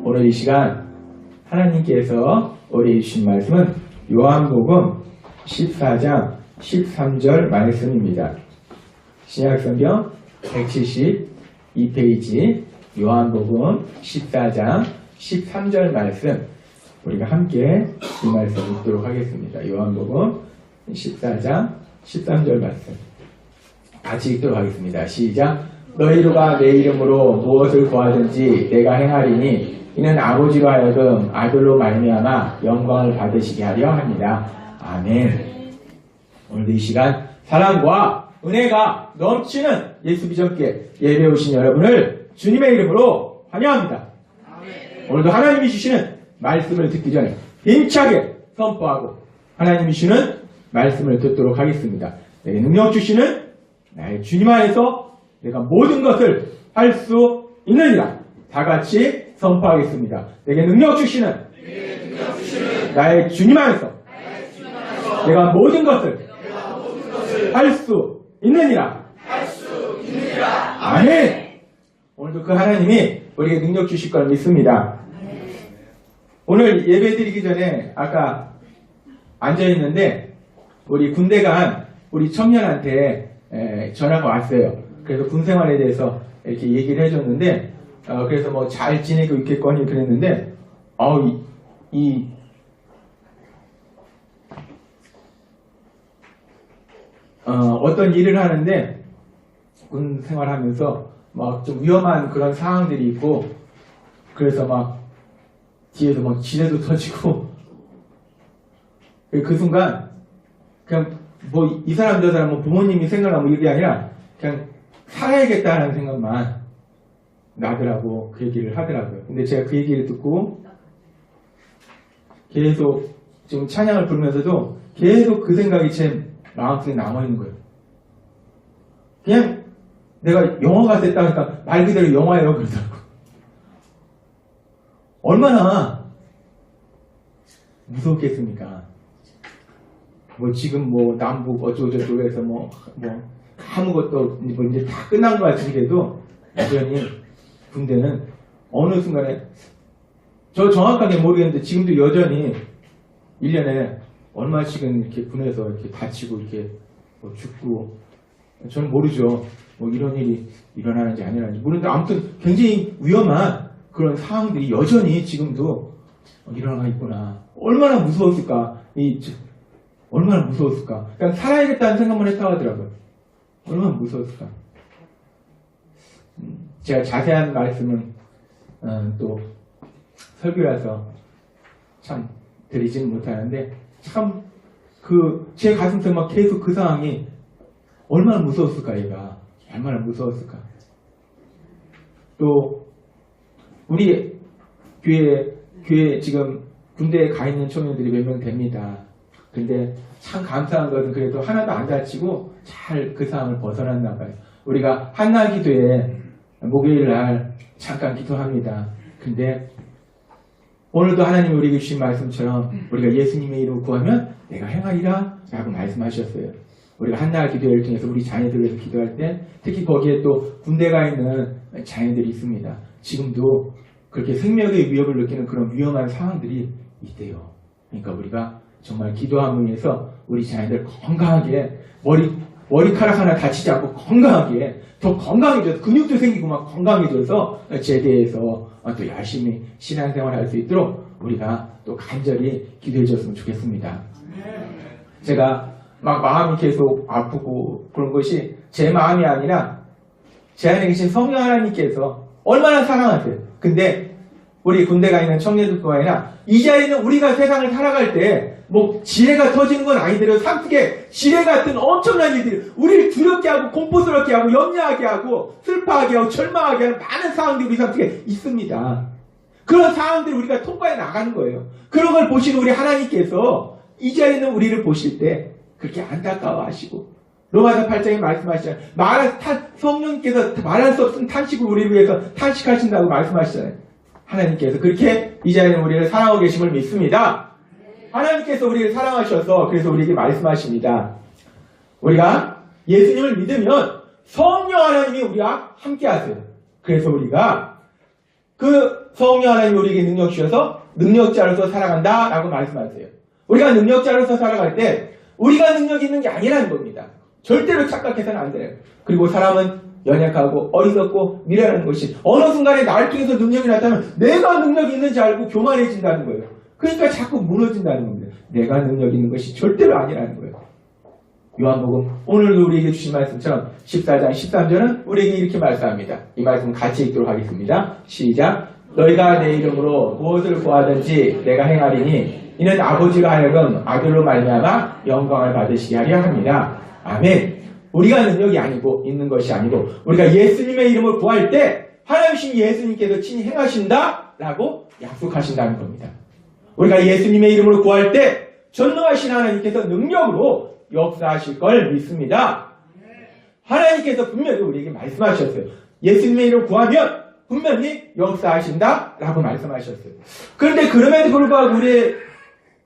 오늘 이 시간 하나님께서 우리에게 주신 말씀은 요한복음 14장 13절 말씀입니다. 신약성경 172페이지 요한복음 14장 13절 말씀, 우리가 함께 이 말씀 읽도록 하겠습니다. 요한복음 14장 13절 말씀 같이 읽도록 하겠습니다. 시작. 너희로가 내 이름으로 무엇을 구하든지 내가 행하리니 이는 아버지로 하여금 아들로 말미암아 영광을 받으시게 하려 합니다. 아멘. 오늘도 이 시간 사랑과 은혜가 넘치는 예수 비전께 예배 오신 여러분을 주님의 이름으로 환영합니다. 오늘도 하나님이 주시는 말씀을 듣기 전에 힘차게 선포하고 하나님이 주시는 말씀을 듣도록 하겠습니다. 내게 능력 주시는 나의 주님 안에서 내가 모든 것을 할 수 있느니라. 다 같이 선포하겠습니다. 내게 능력 주시는 나의 주님 안에서 내가 모든 것을 할 수 있느니라. 아멘. 오늘도 그 하나님이 우리에게 능력 주실 걸 믿습니다. 오늘 예배 드리기 전에 아까 앉아있는데 우리 군대 간 우리 청년한테 전화가 왔어요. 그래서 군 생활에 대해서 이렇게 얘기를 해줬는데 그래서 뭐 잘 지내고 있겠거니 그랬는데 어떤 일을 하는데 군 생활하면서 막 좀 위험한 그런 상황들이 있고 그래서 막 뒤에서 막 지뢰도 터지고 그 순간 그냥 뭐 이 사람 저 사람 뭐 부모님이 생각나고 이게 아니라 그냥 살아야겠다는 생각만 나더라고. 그 얘기를 하더라고요. 근데 제가 그 얘기를 듣고 계속 지금 찬양을 부르면서도 계속 그 생각이 제 마음속에 남아있는 거예요. 그냥 내가 영화가 됐다 하니까 말 그대로 영화예요 그러더라고. 얼마나 무섭겠습니까? 뭐 지금 뭐 남북 어쩌고저쩌고 해서 뭐 아무것도 뭐 이제 다 끝난 것 같은데도 여전히 군대는 어느 순간에 저 정확하게 모르겠는데 지금도 여전히 1년에 얼마씩은 이렇게 군에서 이렇게 다치고 이렇게 뭐 죽고 저는 모르죠. 뭐 이런 일이 일어나는지 아니라는지 모르는데 아무튼 굉장히 위험한 그런 상황들이 여전히 지금도 일어나 있구나. 얼마나 무서웠을까. 얼마나 무서웠을까. 그냥 살아야겠다는 생각만 했다고 하더라고요. 얼마나 무서웠을까. 제가 자세한 말씀은 또 설교라서 참 드리지는 못하는데 참 제 가슴속에 막 계속 그 상황이 얼마나 무서웠을까. 얘가 얼마나 무서웠을까. 또 우리 교회 지금 군대에 가 있는 청년들이 몇 명 됩니다. 근데 참 감사한 것은 그래도 하나도 안 다치고 잘 그 상황을 벗어났나 봐요. 우리가 한날 기도에 목요일 날 잠깐 기도합니다. 근데 오늘도 하나님이 우리에게 주신 말씀처럼 우리가 예수님의 이름을 구하면 내가 행하리라 라고 말씀하셨어요. 우리가 한날 기도회를 통해서 우리 자녀들을 위해서 기도할 때 특히 거기에 또 군대가 있는 자녀들이 있습니다. 지금도 그렇게 생명의 위협을 느끼는 그런 위험한 상황들이 있대요. 그러니까 우리가 정말 기도함을 위해서 우리 자녀들 건강하게 머리카락 하나 다치지 않고 건강하게 더 건강해져서 근육도 생기고 막 건강해져서 제대해서 또 열심히 신앙생활 할 수 있도록 우리가 또 간절히 기도해 줬으면 좋겠습니다. 제가 막 마음이 계속 아프고 그런 것이 제 마음이 아니라 제 안에 계신 성령 하나님께서 얼마나 사랑하세요. 근데 우리 군대가 있는 청년들뿐 아니라 이 자리는 우리가 세상을 살아갈 때 뭐 지뢰가 터지는 건 아니더라도 삶속에 지뢰 같은 엄청난 일들이 우리를 두렵게 하고 공포스럽게 하고 염려하게 하고 슬퍼하게 하고 절망하게 하는 많은 상황들이 우리 삶속에 있습니다. 그런 상황들을 우리가 통과해 나가는 거예요. 그런 걸 보시는 우리 하나님께서 이 자리는 우리를 보실 때 그렇게 안타까워하시고 로마서 8장에 말씀하시잖아요. 성령께서 말할 수 없는 탄식을 우리를 위해서 탄식하신다고 말씀하시잖아요. 하나님께서 그렇게 이 자리는 우리를 사랑하고 계심을 믿습니다. 하나님께서 우리를 사랑하셔서 그래서 우리에게 말씀하십니다. 우리가 예수님을 믿으면 성령 하나님이 우리와 함께 하세요. 그래서 우리가 그 성령 하나님이 우리에게 능력 주셔서 능력자로서 살아간다 라고 말씀하세요. 우리가 능력자로서 살아갈 때 우리가 능력이 있는 게 아니라는 겁니다. 절대로 착각해서는 안 돼요. 그리고 사람은 연약하고 어리석고 미련한 것이 어느 순간에 나를 통해서 능력이 나타나면 내가 능력이 있는지 알고 교만해진다는 거예요. 그러니까 자꾸 무너진다는 겁니다. 내가 능력이 있는 것이 절대로 아니라는 거예요. 요한복음 오늘도 우리에게 주신 말씀처럼 14장 13절은 우리에게 이렇게 말씀합니다. 이 말씀 같이 읽도록 하겠습니다. 시작. 너희가 내 이름으로 무엇을 구하든지 내가 행하리니 이는 아버지가 하여금 아들로 말미암아 영광을 받으시게 하려 합니다. 아멘. 우리가 능력이 아니고 있는 것이 아니고 우리가 예수님의 이름을 구할 때 하나님 예수님께서 친히 행하신다라고 약속하신다는 겁니다. 우리가 예수님의 이름으로 구할 때 전능하신 하나님께서 능력으로 역사하실 걸 믿습니다. 하나님께서 분명히 우리에게 말씀하셨어요. 예수님의 이름을 구하면 분명히 역사하신다라고 말씀하셨어요. 그런데 그럼에도 불구하고 우리의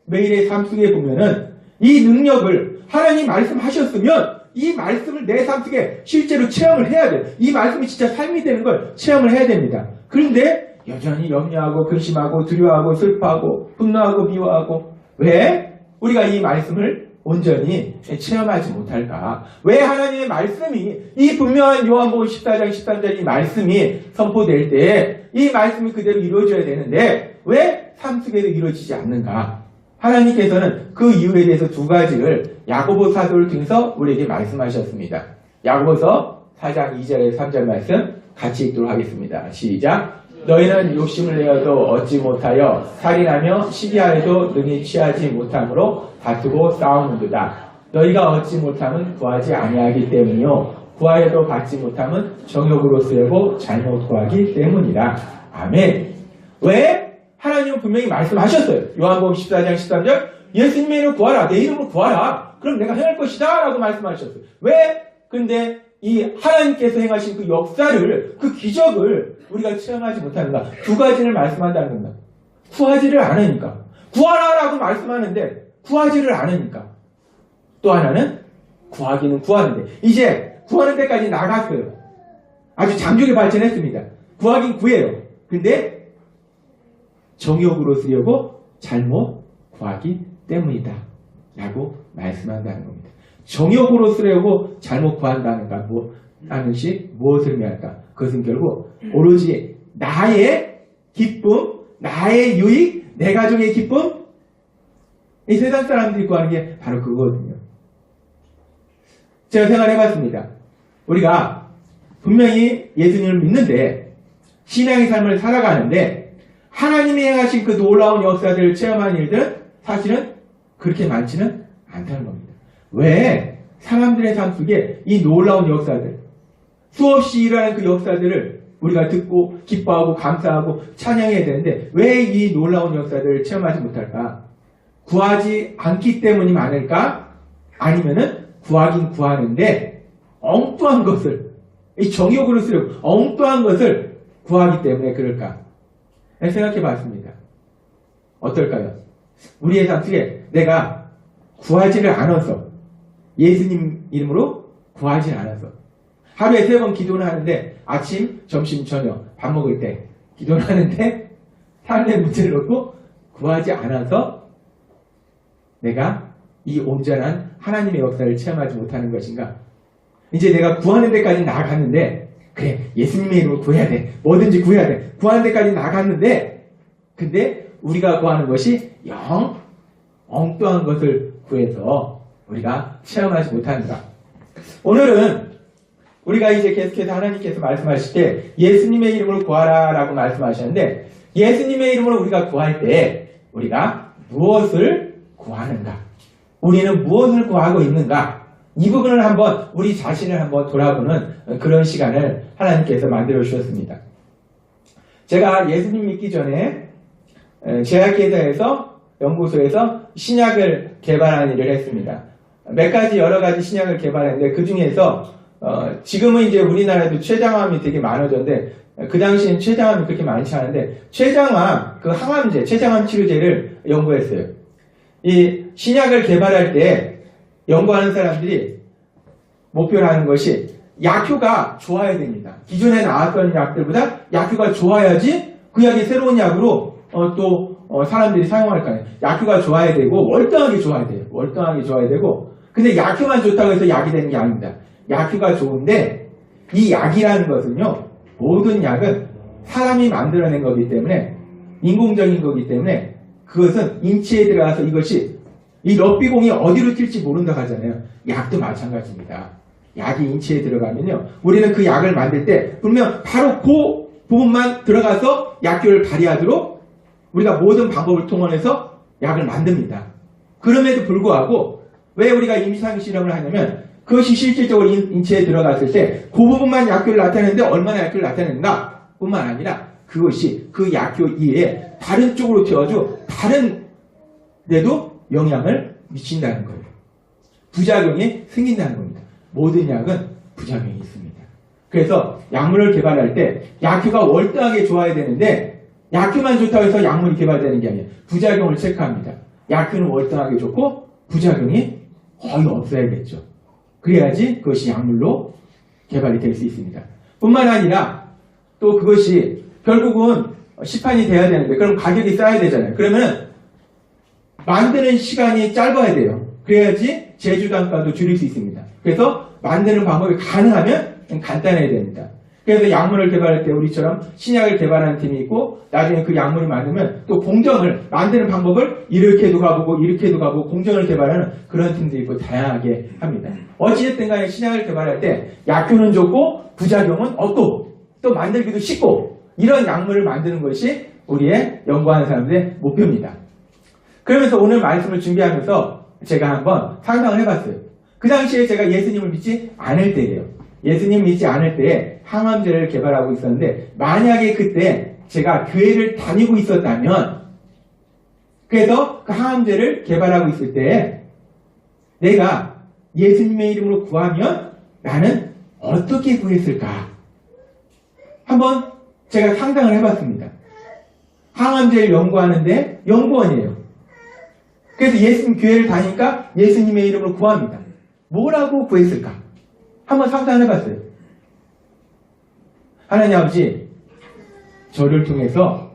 매일의 삶 속에 보면은 이 능력을 하나님 말씀하셨으면 이 말씀을 내 삶 속에 실제로 체험을 해야 돼요. 이 말씀이 진짜 삶이 되는 걸 체험을 해야 됩니다. 그런데 여전히 염려하고 근심하고 두려워하고 슬퍼하고 분노하고 미워하고 왜 우리가 이 말씀을 온전히 체험하지 못할까? 왜 하나님의 말씀이 이 분명한 요한복음 14장 13절 이 말씀이 선포될 때 이 말씀이 그대로 이루어져야 되는데 왜 삶 속에서 이루어지지 않는가? 하나님께서는 그 이유에 대해서 두 가지를 야고보 사도를 통해서 우리에게 말씀하셨습니다. 야고보서 4장 2절에 3절 말씀 같이 읽도록 하겠습니다. 시작. 너희는 욕심을 내어도 얻지 못하여 살인하며 시기하여도 능히 취하지 못함으로 다투고 싸우는도다. 너희가 얻지 못함은 구하지 아니하기 때문이요 구하여도 받지 못함은 정욕으로 쓰려고 잘못 구하기 때문이라. 아멘. 왜? 하나님은 분명히 말씀하셨어요. 요한복음 14장 13절 예수님의 이름을 구하라. 내 이름을 구하라. 그럼 내가 행할 것이다 라고 말씀하셨어요. 왜? 근데 이 하나님께서 행하신 그 역사를 그 기적을 우리가 체험하지 못하는가? 두 가지를 말씀한다는 겁니다. 구하지를 않으니까. 구하라라고 말씀하는데 구하지를 않으니까. 또 하나는 구하기는 구하는데 이제 구하는 데까지 나갔어요. 아주 장족에 발전했습니다. 구하긴 구해요. 근데 정욕으로 쓰려고 잘못 구하기 때문이다 라고 말씀한다는 겁니다. 정욕으로 쓰려고 잘못 구한다는가 하는 것이 무엇을 의미할까? 그것은 결국 오로지 나의 기쁨, 나의 유익, 내 가족의 기쁨, 이 세상 사람들이 구하는 게 바로 그거거든요. 제가 생각해봤습니다. 우리가 분명히 예수님을 믿는데 신앙의 삶을 살아가는데 하나님이 행하신 그 놀라운 역사들을 체험한 일들은 사실은 그렇게 많지는 않다는 겁니다. 왜? 사람들의 삶 속에 이 놀라운 역사들, 수없이 일어나는 그 역사들을 우리가 듣고 기뻐하고 감사하고 찬양해야 되는데 왜 이 놀라운 역사들을 체험하지 못할까? 구하지 않기 때문이 많을까? 아니면은 구하긴 구하는데 엉뚱한 것을, 이 정욕으로 쓰려고 엉뚱한 것을 구하기 때문에 그럴까? 생각해 봤습니다. 어떨까요? 우리의 삶 속에 내가 구하지를 않아서 예수님 이름으로 구하지 않아서 하루에 3번 기도를 하는데 아침, 점심, 저녁 밥 먹을 때 기도를 하는데 삶의 문제를 놓고 구하지 않아서 내가 이 온전한 하나님의 역사를 체험하지 못하는 것인가? 이제 내가 구하는 데까지 나아갔는데 그래 예수님의 이름으로 구해야 돼. 뭐든지 구해야 돼. 구하는 데까지 나아갔는데 근데 우리가 구하는 것이 영 엉뚱한 것을 구해서 우리가 체험하지 못하는가? 오늘은 우리가 이제 계속해서 하나님께서 말씀하실 때 예수님의 이름으로 구하라 라고 말씀하셨는데 예수님의 이름으로 우리가 구할 때 우리가 무엇을 구하는가? 우리는 무엇을 구하고 있는가? 이 부분을 한번 우리 자신을 한번 돌아보는 그런 시간을 하나님께서 만들어 주셨습니다. 제가 예수님 믿기 전에 제약회사에서 연구소에서 신약을 개발하는 일을 했습니다. 몇 가지 여러 가지 신약을 개발했는데 그 중에서 지금은 이제 우리나라에도 췌장암이 되게 많아졌는데 그 당시엔 췌장암이 그렇게 많지 않은데 췌장암 그 항암제, 췌장암 치료제를 연구했어요. 이 신약을 개발할 때 연구하는 사람들이 목표로 하는 것이 약효가 좋아야 됩니다. 기존에 나왔던 약들보다 약효가 좋아야지 그 약이 새로운 약으로 사람들이 사용할 거 아니에요. 약효가 좋아야 되고 월등하게 좋아야 돼요. 월등하게 좋아야 되고 근데 약효만 좋다고 해서 약이 되는 게 아닙니다. 약효가 좋은데 이 약이라는 것은요. 모든 약은 사람이 만들어낸 거기 때문에 인공적인 거기 때문에 그것은 인체에 들어가서 이것이 이 럭비공이 어디로 튈지 모른다고 하잖아요. 약도 마찬가지입니다. 약이 인체에 들어가면요. 우리는 그 약을 만들 때 분명 바로 그 부분만 들어가서 약효를 발휘하도록 우리가 모든 방법을 통해서 약을 만듭니다. 그럼에도 불구하고 왜 우리가 임상 실험을 하냐면 그것이 실질적으로 인체에 들어갔을 때 그 부분만 약효를 나타내는데 얼마나 약효를 나타내는가 뿐만 아니라 그것이 그 약효 이외에 다른 쪽으로 튀어가지고 다른 데도 영향을 미친다는 거예요. 부작용이 생긴다는 겁니다. 모든 약은 부작용이 있습니다. 그래서 약물을 개발할 때 약효가 월등하게 좋아야 되는데 약효만 좋다고 해서 약물이 개발되는 게 아니에요. 부작용을 체크합니다. 약효는 월등하게 좋고 부작용이 거의 없어야겠죠. 그래야지 그것이 약물로 개발이 될 수 있습니다. 뿐만 아니라 또 그것이 결국은 시판이 돼야 되는데 그럼 가격이 싸야 되잖아요. 그러면 만드는 시간이 짧아야 돼요. 그래야지 제조 단가도 줄일 수 있습니다. 그래서 만드는 방법이 가능하면 간단해야 됩니다. 그래서 약물을 개발할 때 우리처럼 신약을 개발하는 팀이 있고 나중에 그 약물이 많으면 또 공정을 만드는 방법을 이렇게도 가보고 이렇게도 가보고 공정을 개발하는 그런 팀도 있고 다양하게 합니다. 어찌됐든 간에 신약을 개발할 때 약효는 좋고 부작용은 없고 또 만들기도 쉽고 이런 약물을 만드는 것이 우리의 연구하는 사람들의 목표입니다. 그러면서 오늘 말씀을 준비하면서 제가 한번 상상을 해봤어요. 그 당시에 제가 예수님을 믿지 않을 때예요. 예수님 믿지 않을 때에 항암제를 개발하고 있었는데 만약에 그때 제가 교회를 다니고 있었다면 그래서 그 항암제를 개발하고 있을 때 내가 예수님의 이름으로 구하면 나는 어떻게 구했을까? 한번 제가 상상을 해봤습니다. 항암제를 연구하는데 연구원이에요. 그래서 예수님 교회를 다니니까 예수님의 이름으로 구합니다. 뭐라고 구했을까? 한번 상상을 해봤어요. 하나님 아버지, 저를 통해서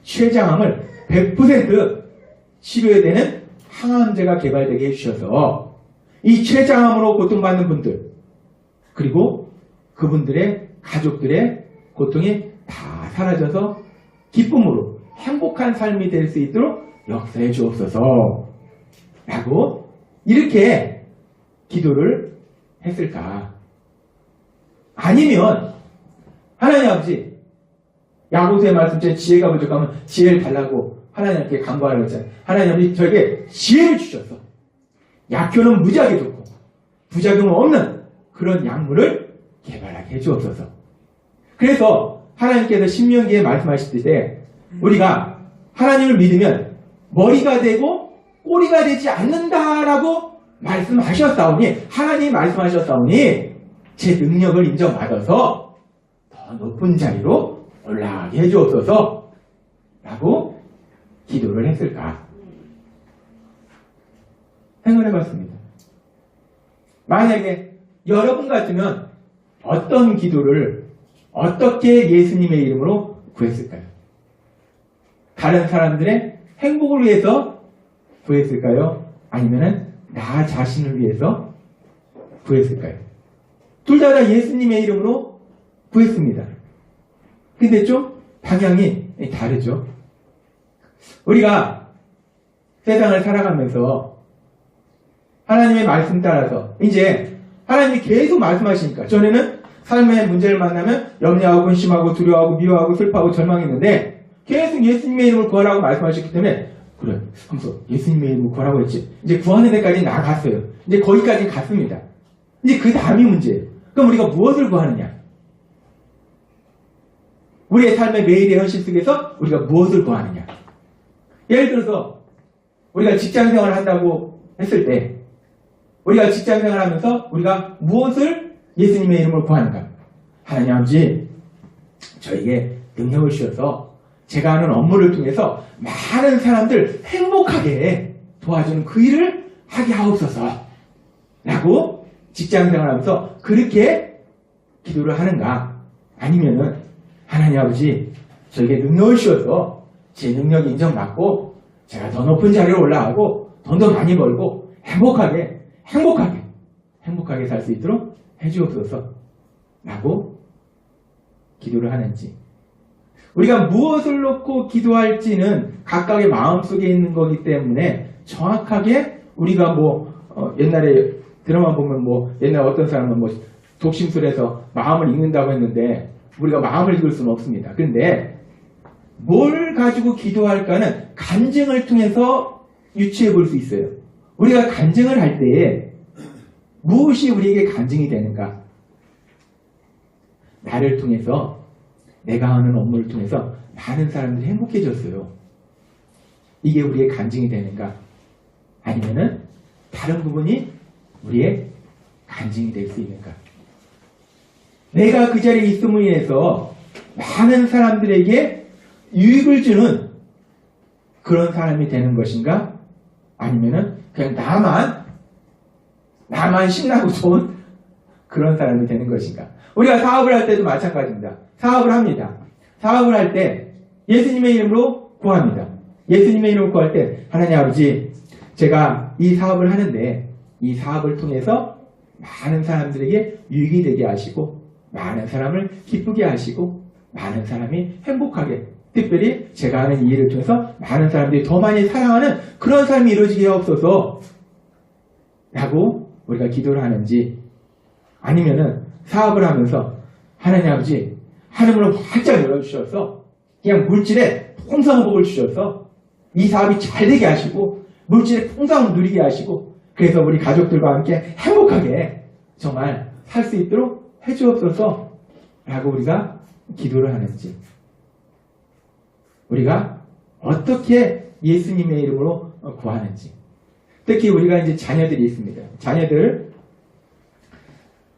췌장암을 100% 치료해야 되는 항암제가 개발되게 해주셔서 이 췌장암으로 고통받는 분들 그리고 그분들의 가족들의 고통이 다 사라져서 기쁨으로 행복한 삶이 될 수 있도록 역사해 주옵소서 라고 이렇게 기도를 했을까? 아니면 하나님 아버지 야고보서의 말씀처럼 지혜가 부족하면 지혜를 달라고 하나님께 간구하라고 했잖아요. 하나님 아버지 저에게 지혜를 주셔서 약효는 무지하게 좋고 부작용은 없는 그런 약물을 개발하게 해주옵소서. 그래서 하나님께서 신명기에 말씀하실 때 우리가 하나님을 믿으면 머리가 되고 꼬리가 되지 않는다라고 말씀하셨사오니 하나님이 말씀하셨사오니 제 능력을 인정받아서 더 높은 자리로 올라가게 해주옵소서 라고 기도를 했을까 생각해봤습니다. 만약에 여러분 같으면 어떤 기도를 어떻게 예수님의 이름으로 구했을까요? 다른 사람들의 행복을 위해서 구했을까요? 아니면 나 자신을 위해서 구했을까요? 둘 다 예수님의 이름으로 구했습니다. 근데 좀 방향이 다르죠. 우리가 세상을 살아가면서 하나님의 말씀 따라서 이제 하나님이 계속 말씀하시니까 전에는 삶의 문제를 만나면 염려하고 근심하고 두려워하고 미워하고 슬퍼하고 절망했는데 계속 예수님의 이름을 구하라고 말씀하셨기 때문에 그래 하면서 예수님의 이름을 구하라고 했지. 이제 구하는 데까지 나아갔어요. 이제 거기까지 갔습니다. 이제 그 다음이 문제예요. 그럼 우리가 무엇을 구하느냐? 우리의 삶의 매일의 현실 속에서 우리가 무엇을 구하느냐? 예를 들어서 우리가 직장생활을 한다고 했을 때 우리가 직장생활을 하면서 우리가 무엇을 예수님의 이름으로 구하는가? 하나님 아버지 저에게 능력을 주셔서 제가 하는 업무를 통해서 많은 사람들 행복하게 도와주는 그 일을 하게 하옵소서 라고 직장생활을 하면서 그렇게 기도를 하는가? 아니면은 하나님 아버지 저에게 능력을 주셔서 제 능력이 인정받고 제가 더 높은 자리에 올라가고 돈도 많이 벌고 행복하게 살 수 있도록 해주옵소서 라고 기도를 하는지, 우리가 무엇을 놓고 기도할지는 각각의 마음속에 있는 거기 때문에 정확하게 우리가 옛날에 드라마 보면 옛날 어떤 사람은 독심술에서 마음을 읽는다고 했는데 우리가 마음을 읽을 수는 없습니다. 그런데 뭘 가지고 기도할까는 간증을 통해서 유추해 볼 수 있어요. 우리가 간증을 할 때에 무엇이 우리에게 간증이 되는가? 나를 통해서, 내가 하는 업무를 통해서 많은 사람들이 행복해졌어요. 이게 우리의 간증이 되는가? 아니면은 다른 부분이 우리의 간증이 될 수 있는가? 내가 그 자리에 있음으로 인해서 많은 사람들에게 유익을 주는 그런 사람이 되는 것인가? 아니면은 그냥 나만 신나고 좋은 그런 사람이 되는 것인가? 우리가 사업을 할 때도 마찬가지입니다. 사업을 합니다. 사업을 할 때 예수님의 이름으로 구합니다. 예수님의 이름으로 구할 때 하나님 아버지, 제가 이 사업을 하는데 이 사업을 통해서 많은 사람들에게 유익이 되게 하시고 많은 사람을 기쁘게 하시고 많은 사람이 행복하게, 특별히 제가 하는 이 일을 통해서 많은 사람들이 더 많이 사랑하는 그런 삶이 이루어지게 하옵소서 라고 우리가 기도를 하는지, 아니면은 사업을 하면서 하나님 아버지, 하늘문을 활짝 열어주셔서 그냥 물질에 풍성한 복을 주셔서 이 사업이 잘 되게 하시고 물질에 풍성함을 누리게 하시고 그래서 우리 가족들과 함께 행복하게 정말 살 수 있도록 해주옵소서 라고 우리가 기도를 하는지, 우리가 어떻게 예수님의 이름으로 구하는지, 특히 우리가 이제 자녀들이 있습니다. 자녀들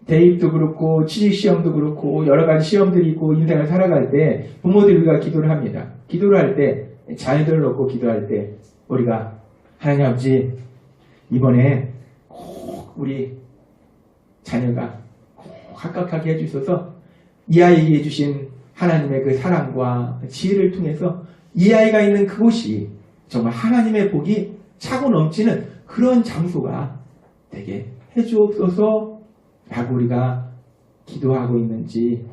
대입도 그렇고 취직시험도 그렇고 여러 가지 시험들이 있고 인생을 살아갈 때 부모들이 우리가 기도를 합니다. 기도를 할 때, 자녀들을 놓고 기도할 때 우리가 하나님 아버지, 이번에 꼭 우리 자녀가 꼭 합격하게 해주셔서 이 아이에게 해주신 하나님의 그 사랑과 지혜를 통해서 이 아이가 있는 그곳이 정말 하나님의 복이 차고 넘치는 그런 장소가 되게 해주옵소서 라고 우리가 기도하고 있는지,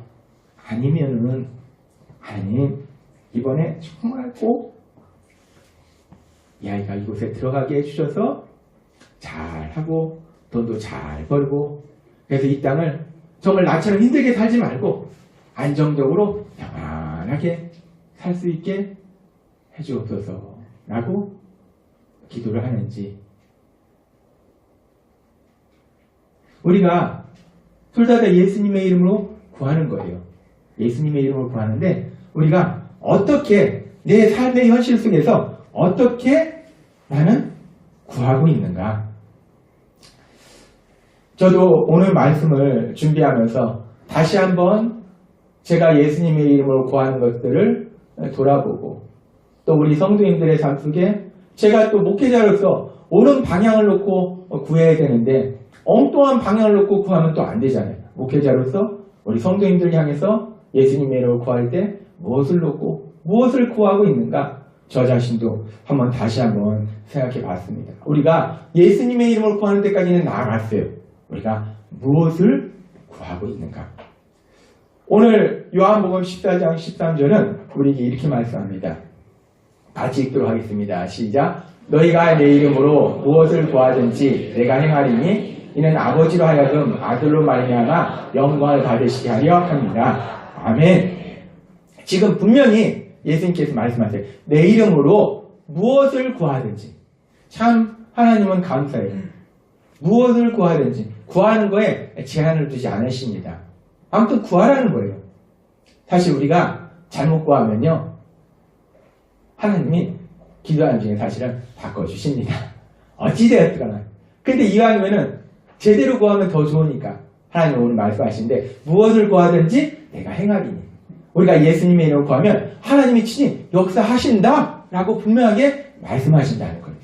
아니면은 하나님, 이번에 정말 꼭 이 아이가 이곳에 들어가게 해주셔서 잘하고 돈도 잘 벌고 그래서 이 땅을 정말 나처럼 힘들게 살지 말고 안정적으로 평안하게 살 수 있게 해주옵소서 라고 기도를 하는지, 우리가 둘 다 예수님의 이름으로 구하는 거예요. 예수님의 이름으로 구하는데 우리가 어떻게 내 삶의 현실 속에서 어떻게 나는 구하고 있는가? 저도 오늘 말씀을 준비하면서 다시 한번 제가 예수님의 이름으로 구하는 것들을 돌아보고, 또 우리 성도님들의 삶 속에 제가 또 목회자로서 옳은 방향을 놓고 구해야 되는데 엉뚱한 방향을 놓고 구하면 또 안 되잖아요. 목회자로서 우리 성도님들 향해서 예수님의 이름으로 구할 때 무엇을 놓고 무엇을 구하고 있는가? 저 자신도 다시 한번 생각해 봤습니다. 우리가 예수님의 이름으로 구하는 데까지는 나아갔어요. 우리가 무엇을 구하고 있는가? 오늘 요한복음 14장 13절은 우리에게 이렇게 말씀합니다. 같이 읽도록 하겠습니다. 시작. 너희가 내 이름으로 무엇을 구하든지 내가 행하리니 이는 아버지로 하여금 아들로 말미암아 영광을 받으시게 하려 합니다. 아멘. 지금 분명히 예수님께서 말씀하세요. 내 이름으로 무엇을 구하든지. 참 하나님은 감사해요. 무엇을 구하든지 구하는 거에 제한을 두지 않으십니다. 아무튼 구하라는 거예요. 사실 우리가 잘못 구하면요, 하나님이 기도하는 중에 사실은 바꿔주십니다. 어찌되었거나. 근데 이왕이면은 제대로 구하면 더 좋으니까 하나님 오늘 말씀하시는데 무엇을 구하든지 내가 행하리니. 우리가 예수님의 이름으로 구하면 하나님이 친히 역사하신다 라고 분명하게 말씀하신다는 거예요.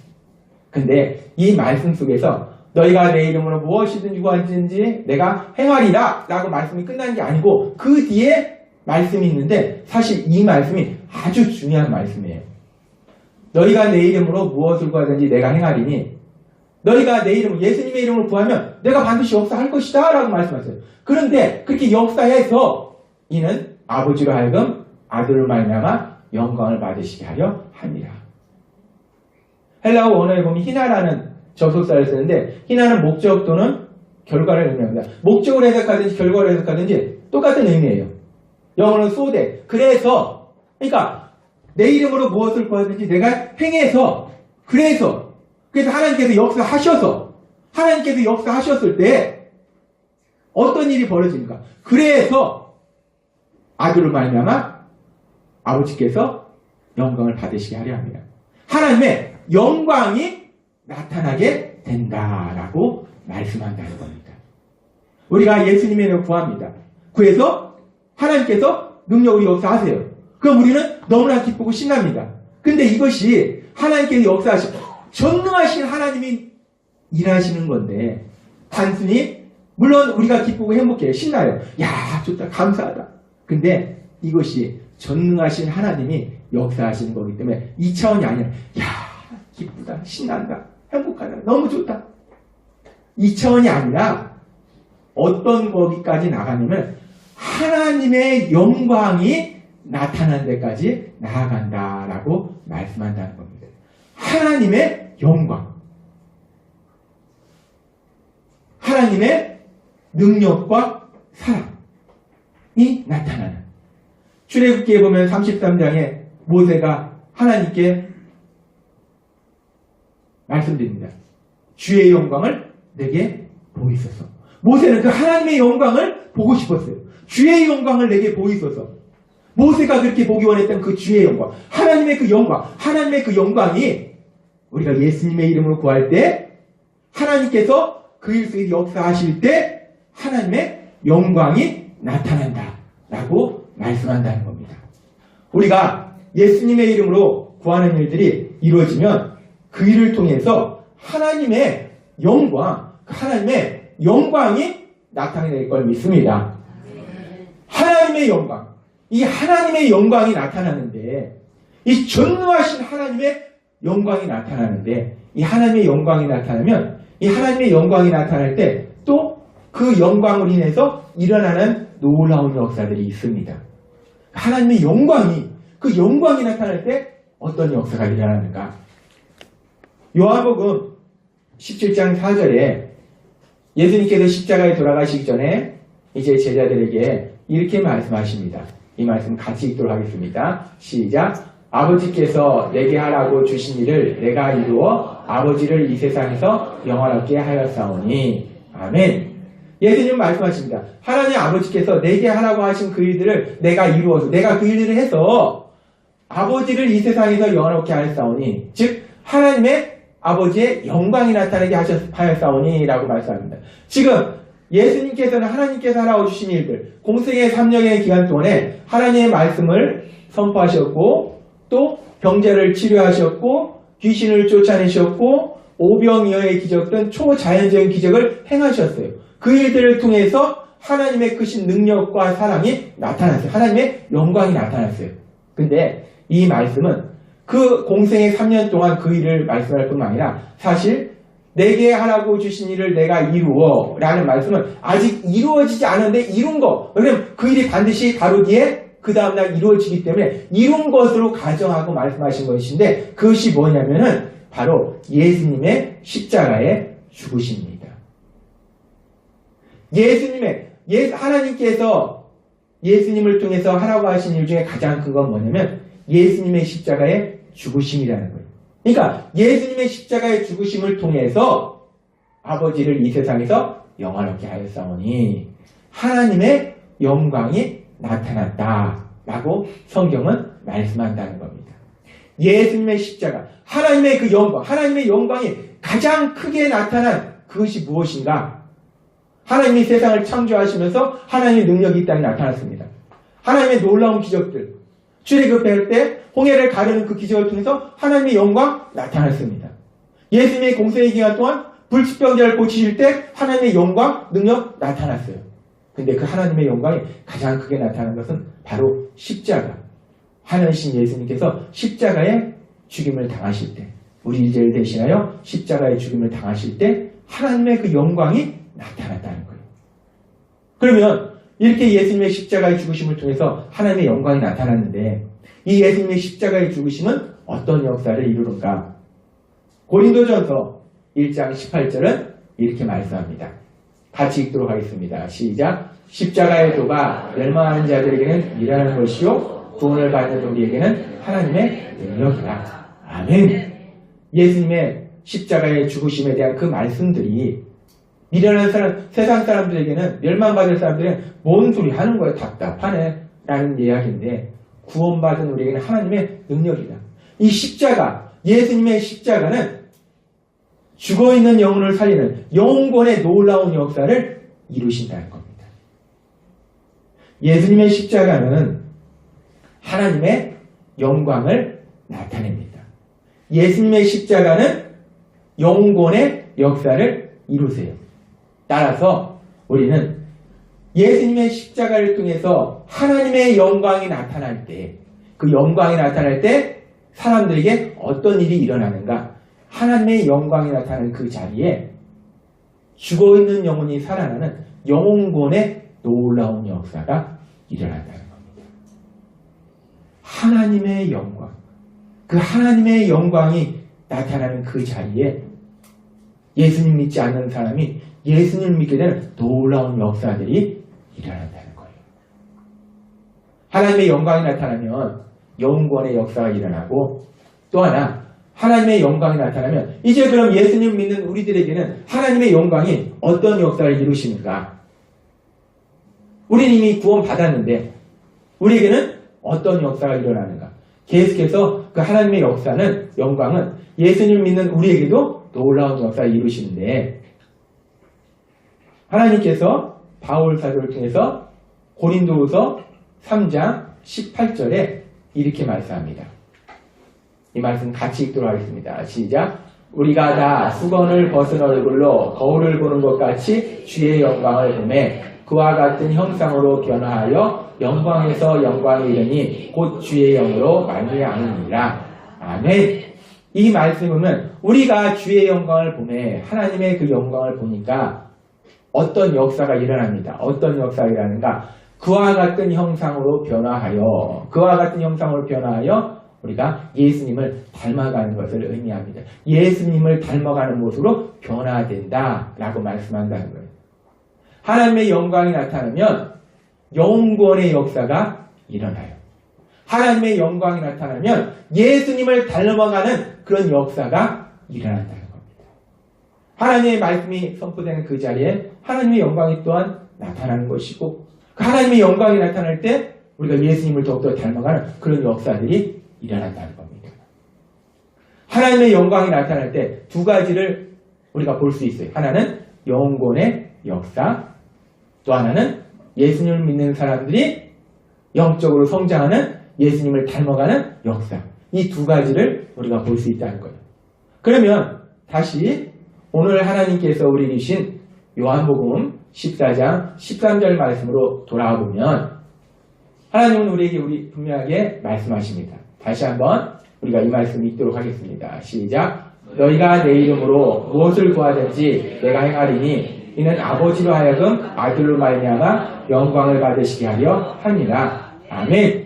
근데 이 말씀 속에서 너희가 내 이름으로 무엇이든지 구하든지 내가 행하리라 라고 말씀이 끝난 게 아니고 그 뒤에 말씀이 있는데 사실 이 말씀이 아주 중요한 말씀이에요. 너희가 내 이름으로 무엇을 구하든지 내가 행하리니 너희가 내 이름으로 예수님의 이름으로 구하면 내가 반드시 역사할 것이다 라고 말씀하세요. 그런데 그렇게 역사해서 이는 아버지로 하여금 아들로 말미암아 영광을 받으시게 하려 함이라. 헬라어 원어에 보면 히나라는 접속사를 쓰는데 히나는 목적 또는 결과를 의미합니다. 목적으로 해석하든지 결과로 해석하든지 똑같은 의미예요. 영어는 소대. 그래서 그러니까 내 이름으로 무엇을 구하든지 내가 행해서 그래서 하나님께서 역사하셨을 때 어떤 일이 벌어집니까? 그래서 아들로 말미암아 아버지께서 영광을 받으시게 하려 합니다. 하나님의 영광이 나타나게 된다라고 말씀한다는 겁니다. 우리가 예수님의 이름을 구합니다. 구해서 하나님께서 능력으로 역사하세요. 그럼 우리는 너무나 기쁘고 신납니다. 근데 이것이 하나님께서 역사하시고 전능하신 하나님이 일하시는 건데 단순히 물론 우리가 기쁘고 행복해요. 신나요. 야 좋다 감사하다. 근데 이것이 전능하신 하나님이 역사하시는 거기 때문에 이 차원이 아니라 야 기쁘다 신난다 행복하다 너무 좋다 이 차원이 아니라 어떤 거기까지 나가냐면 하나님의 영광이 나타나는 데까지 나아간다라고 말씀한다는 겁니다. 하나님의 영광, 하나님의 능력과 사랑이 나타나는 출애굽기에 보면 33장에 모세가 하나님께 말씀드립니다. 주의 영광을 내게 보이소서. 모세는 그 하나님의 영광을 보고 싶었어요. 주의 영광을 내게 보이소서. 모세가 그렇게 보기 원했던 그 주의 영광, 하나님의 그 영광, 하나님의 그 영광이 우리가 예수님의 이름으로 구할 때 하나님께서 그 일 속에 역사하실 때 하나님의 영광이 나타난다라고 말씀한다는 겁니다. 우리가 예수님의 이름으로 구하는 일들이 이루어지면 그 일을 통해서 하나님의 영광, 하나님의 영광이 나타낼 걸 믿습니다. 하나님의 영광, 이 하나님의 영광이 나타나는데 이 전능하신 하나님의 영광이 나타나는데 이 하나님의 영광이 나타나면 이 하나님의 영광이 나타날 때 또 그 영광으로 인해서 일어나는 놀라운 역사들이 있습니다. 하나님의 영광이 그 영광이 나타날 때 어떤 역사가 일어나는가? 요한복음 17장 4절에 예수님께서 십자가에 돌아가시기 전에 이제 제자들에게 이렇게 말씀하십니다. 이 말씀 같이 읽도록 하겠습니다. 시작. 아버지께서 내게 하라고 주신 일을 내가 이루어 아버지를 이 세상에서 영원하게 하였사오니. 아멘. 예수님 말씀하십니다. 하나님 아버지께서 내게 하라고 하신 그 일들을 내가 이루어서 내가 그 일들을 해서 아버지를 이 세상에서 영원하게 하였사오니. 즉 하나님의 아버지의 영광이 나타나게 하였사오니 라고 말씀합니다. 지금 예수님께서는 하나님께서 하라고 주신 일들 공생의 3년의 기간 동안에 하나님의 말씀을 선포하셨고 또 병자를 치료하셨고 귀신을 쫓아내셨고 오병이어의 기적 등 초자연적인 기적을 행하셨어요. 그 일들을 통해서 하나님의 크신 능력과 사랑이 나타났어요. 하나님의 영광이 나타났어요. 근데 이 말씀은 그 공생의 3년 동안 그 일을 말씀할 뿐만 아니라 사실 내게 하라고 주신 일을 내가 이루어 라는 말씀은 아직 이루어지지 않았는데 이룬 거. 왜냐면 그 일이 반드시 바로 뒤에 그 다음날 이루어지기 때문에 이룬 것으로 가정하고 말씀하신 것인데 그것이 뭐냐면은 바로 예수님의 십자가의 죽으심입니다. 하나님께서 예수님을 통해서 하라고 하신 일 중에 가장 큰 건 뭐냐면 예수님의 십자가의 죽으심이라는 거예요. 그러니까 예수님의 십자가의 죽으심을 통해서 아버지를 이 세상에서 영원하게 하였사오니 하나님의 영광이 나타났다라고 성경은 말씀한다는 겁니다. 예수님의 십자가, 하나님의 그 영광, 하나님의 영광이 가장 크게 나타난 그것이 무엇인가? 하나님이 세상을 창조하시면서 하나님의 능력이 이 땅에 나타났습니다. 하나님의 놀라운 기적들, 출애굽할 때 홍해를 가르는 그 기적을 통해서 하나님의 영광 나타났습니다. 예수님의 공생의 기간 동안 불치병자를 고치실 때 하나님의 영광, 능력 나타났어요. 근데 그 하나님의 영광이 가장 크게 나타나는 것은 바로 십자가. 하나님 예수님께서 십자가에 죽임을 당하실 때, 우리 죄를 대신하여 십자가의 죽임을 당하실 때 하나님의 그 영광이 나타났다는 거예요. 그러면 이렇게 예수님의 십자가의 죽으심을 통해서 하나님의 영광이 나타났는데 이 예수님의 십자가의 죽으심은 어떤 역사를 이루는가? 고린도전서 1장 18절은 이렇게 말씀합니다. 같이 읽도록 하겠습니다. 시작. 십자가의 도가 멸망하는 자들에게는 미련한 것이요 구원을 받는 우리에게는 하나님의 능력이다. 아멘. 예수님의 십자가의 죽으심에 대한 그 말씀들이 미련한 사람, 세상 사람들에게는, 멸망받을 사람들은 뭔 소리 하는 거야, 답답하네 라는 이야기인데 구원받은 우리에게는 하나님의 능력이다. 이 십자가, 예수님의 십자가는 죽어있는 영혼을 살리는 영혼권의 놀라운 역사를 이루신다는 겁니다. 예수님의 십자가는 하나님의 영광을 나타냅니다. 예수님의 십자가는 영혼권의 역사를 이루세요. 따라서 우리는 예수님의 십자가를 통해서 하나님의 영광이 나타날 때, 그 영광이 나타날 때 사람들에게 어떤 일이 일어나는가? 하나님의 영광이 나타나는 그 자리에 죽어있는 영혼이 살아나는 영혼권의 놀라운 역사가 일어난다는 겁니다. 하나님의 영광, 그 하나님의 영광이 나타나는 그 자리에 예수님 믿지 않는 사람이 예수님을 믿게 되는 놀라운 역사들이 일어난다는 거예요. 하나님의 영광이 나타나면 영혼권의 역사가 일어나고, 또 하나 하나님의 영광이 나타나면 이제 그럼 예수님을 믿는 우리들에게는 하나님의 영광이 어떤 역사를 이루시는가? 우리는 이미 구원받았는데 우리에게는 어떤 역사가 일어나는가? 계속해서 그 하나님의 역사는, 영광은 예수님을 믿는 우리에게도 놀라운 역사를 이루시는데, 하나님께서 바울 사도를 통해서 고린도후서 3장 18절에 이렇게 말씀합니다. 이 말씀 같이 읽도록 하겠습니다. 시작. 우리가 다 수건을 벗은 얼굴로 거울을 보는 것 같이 주의 영광을 보매 그와 같은 형상으로 변화하여 영광에서 영광에 이르니 곧 주의 영으로 말미암으니라. 아멘. 이 말씀을 보면 우리가 주의 영광을 보매, 하나님의 그 영광을 보니까 어떤 역사가 일어납니다. 어떤 역사가 일어나는가? 그와 같은 형상으로 변화하여, 그와 같은 형상으로 변화하여 우리가 예수님을 닮아가는 것을 의미합니다. 예수님을 닮아가는 모습으로 변화된다라고 말씀한다는 거예요. 하나님의 영광이 나타나면 영권의 역사가 일어나요. 하나님의 영광이 나타나면 예수님을 닮아가는 그런 역사가 일어난다는 겁니다. 하나님의 말씀이 선포되는 그 자리에 하나님의 영광이 또한 나타나는 것이고, 그 하나님의 영광이 나타날 때 우리가 예수님을 더욱더 닮아가는 그런 역사들이 일어난다는 겁니다. 하나님의 영광이 나타날 때 두 가지를 우리가 볼 수 있어요. 하나는 영권의 역사, 또 하나는 예수님을 믿는 사람들이 영적으로 성장하는, 예수님을 닮아가는 역사. 이 두 가지를 우리가 볼 수 있다는 거예요. 그러면 다시 오늘 하나님께서 우리 주신 요한복음 14장 13절 말씀으로 돌아와 보면 하나님은 우리 분명하게 말씀하십니다. 다시 한번 우리가 이 말씀 읽도록 하겠습니다. 시작. 너희가 내 이름으로 무엇을 구하든지 내가 행하리니 이는 아버지로 하여금 아들로 말미암아 영광을 받으시게 하려 함이라. 아멘.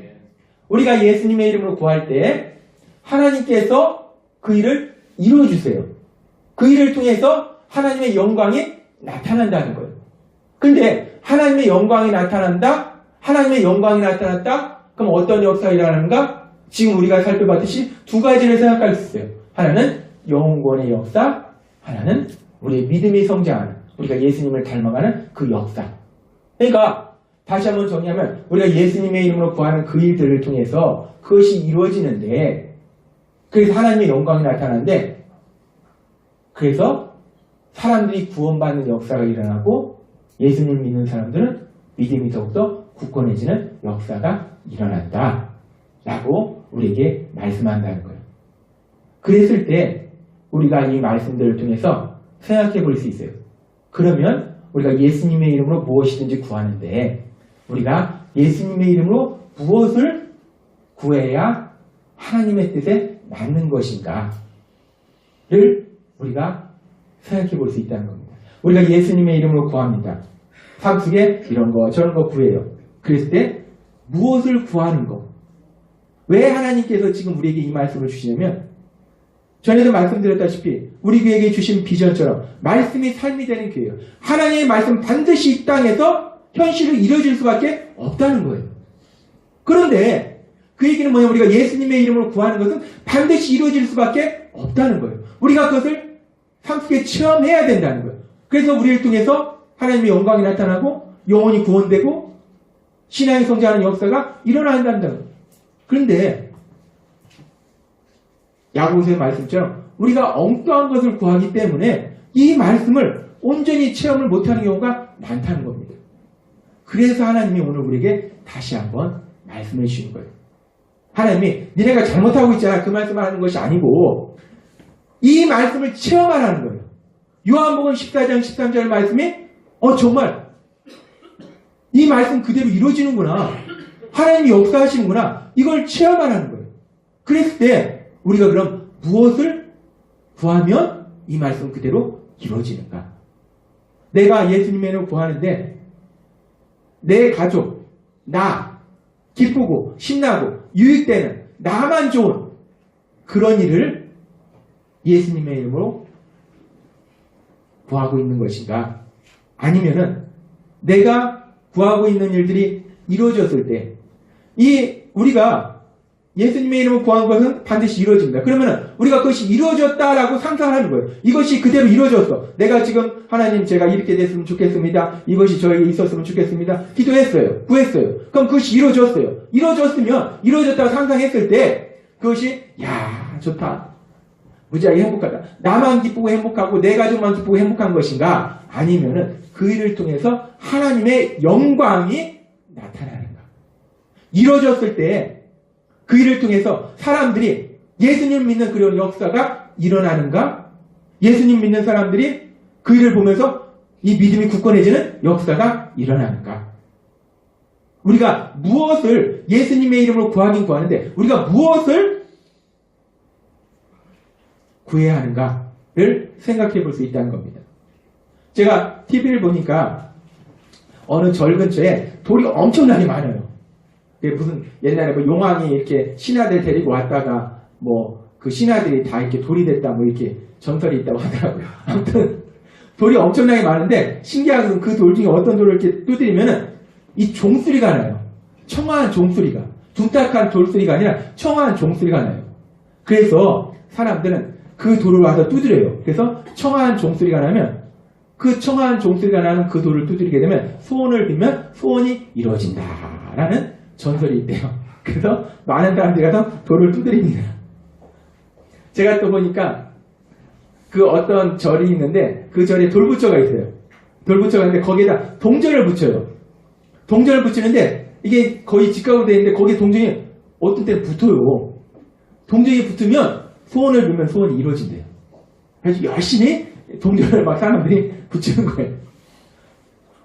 우리가 예수님의 이름으로 구할 때 하나님께서 그 일을 이루어주세요. 그 일을 통해서 하나님의 영광이 나타난다는 거예요. 근데 하나님의 영광이 나타난다? 하나님의 영광이 나타났다? 그럼 어떤 역사가 일어나는가? 지금 우리가 살펴봤듯이 두 가지를 생각할 수 있어요. 하나는 영혼권의 역사, 하나는 우리의 믿음이 성장하는, 우리가 예수님을 닮아가는 그 역사. 그러니까 다시 한번 정리하면 우리가 예수님의 이름으로 구하는 그 일들을 통해서 그것이 이루어지는데, 그래서 하나님의 영광이 나타나는데, 그래서 사람들이 구원받는 역사가 일어나고 예수님을 믿는 사람들은 믿음이 더욱더 굳건해지는 역사가 일어난다 라고 우리에게 말씀한다는 거예요. 그랬을 때 우리가 이 말씀들을 통해서 생각해 볼 수 있어요. 그러면 우리가 예수님의 이름으로 무엇이든지 구하는데 우리가 예수님의 이름으로 무엇을 구해야 하나님의 뜻에 맞는 것인가를 우리가 생각해 볼 수 있다는 겁니다. 우리가 예수님의 이름으로 구합니다. 삶 속에 이런 거 저런 거 구해요. 그랬을 때 무엇을 구하는 거? 왜 하나님께서 지금 우리에게 이 말씀을 주시냐면 전에도 말씀드렸다시피 우리 교회에게 주신 비전처럼 말씀이 삶이 되는 교회예요. 하나님의 말씀 반드시 이 땅에서 현실을 이루어질 수밖에 없다는 거예요. 그런데 그 얘기는 뭐냐? 우리가 예수님의 이름으로 구하는 것은 반드시 이루어질 수밖에 없다는 거예요. 우리가 그것을 삶 속에 체험해야 된다는 거예요. 그래서 우리를 통해서 하나님의 영광이 나타나고 영혼이 구원되고 신앙이 성장하는 역사가 일어난다는 거예요. 그런데 야고보서의 말씀처럼 우리가 엉뚱한 것을 구하기 때문에 이 말씀을 온전히 체험을 못하는 경우가 많다는 겁니다. 그래서 하나님이 오늘 우리에게 다시 한번 말씀해 주시는 거예요. 하나님이 니네가 잘못하고 있잖아 그 말씀을 하는 것이 아니고 이 말씀을 체험하라는 거예요. 요한복음 14장 13절 말씀이 정말 이 말씀 그대로 이루어지는구나. 하나님이 역사하시는구나. 이걸 체험하라는 거예요. 그랬을 때 우리가 그럼 무엇을 구하면 이 말씀 그대로 이루어지는가? 내가 예수님의 이름을 구하는데 내 가족, 나 기쁘고 신나고 유익되는 나만 좋은 그런 일을 예수님의 이름으로 구하고 있는 것인가? 아니면은 내가 구하고 있는 일들이 이루어졌을 때 우리가 예수님의 이름으로 구한 것은 반드시 이루어집니다. 그러면 우리가 그것이 이루어졌다라고 상상하는 거예요. 이것이 그대로 이루어졌어. 내가 지금 하나님 제가 이렇게 됐으면 좋겠습니다. 이것이 저에게 있었으면 좋겠습니다. 기도했어요. 구했어요. 그럼 그것이 이루어졌어요. 이루어졌으면 이루어졌다고 상상했을 때 그것이 좋다. 무지하게 행복하다. 나만 기쁘고 행복하고 내 가족만 기쁘고 행복한 것인가? 아니면은 그 일을 통해서 하나님의 영광이 나타나는가? 이루어졌을 때 그 일을 통해서 사람들이 예수님 믿는 그런 역사가 일어나는가? 예수님 믿는 사람들이 그 일을 보면서 이 믿음이 굳건해지는 역사가 일어나는가? 우리가 무엇을 예수님의 이름으로 구하긴 구하는데 우리가 무엇을 구해야 하는가를 생각해 볼 수 있다는 겁니다. 제가 TV를 보니까 어느 절 근처에 돌이 엄청나게 많아요. 무슨 옛날에 용왕이 이렇게 신하들 데리고 왔다가 그 신하들이 다 이렇게 돌이 됐다 이렇게 전설이 있다고 하더라고요. 아무튼 돌이 엄청나게 많은데 신기한 것은 그 돌 중에 어떤 돌을 이렇게 두드리면은 이 종소리가 나요. 청아한 종소리가. 둔탁한 돌소리가 아니라 청아한 종소리가 나요. 그래서 사람들은 그 돌을 와서 두드려요. 그래서 청아한 종소리가 나면 그 청아한 종소리가 나는 그 돌을 두드리게 되면 소원을 빌면 소원이 이루어진다라는 전설이 있대요. 그래서 많은 사람들이 가서 돌을 두드립니다. 제가 또 보니까 그 어떤 절이 있는데 그 절에 돌부처가 있어요. 돌부처가 있는데 거기에다 동전을 붙여요. 동전을 붙이는데 이게 거의 직각으로 되어 있는데 거기에 동전이 어떤 때는 붙어요. 동전이 붙으면 소원을 빌면 소원이 이루어진대요. 그래서 열심히 동전을 막 사람들이 붙이는 거예요.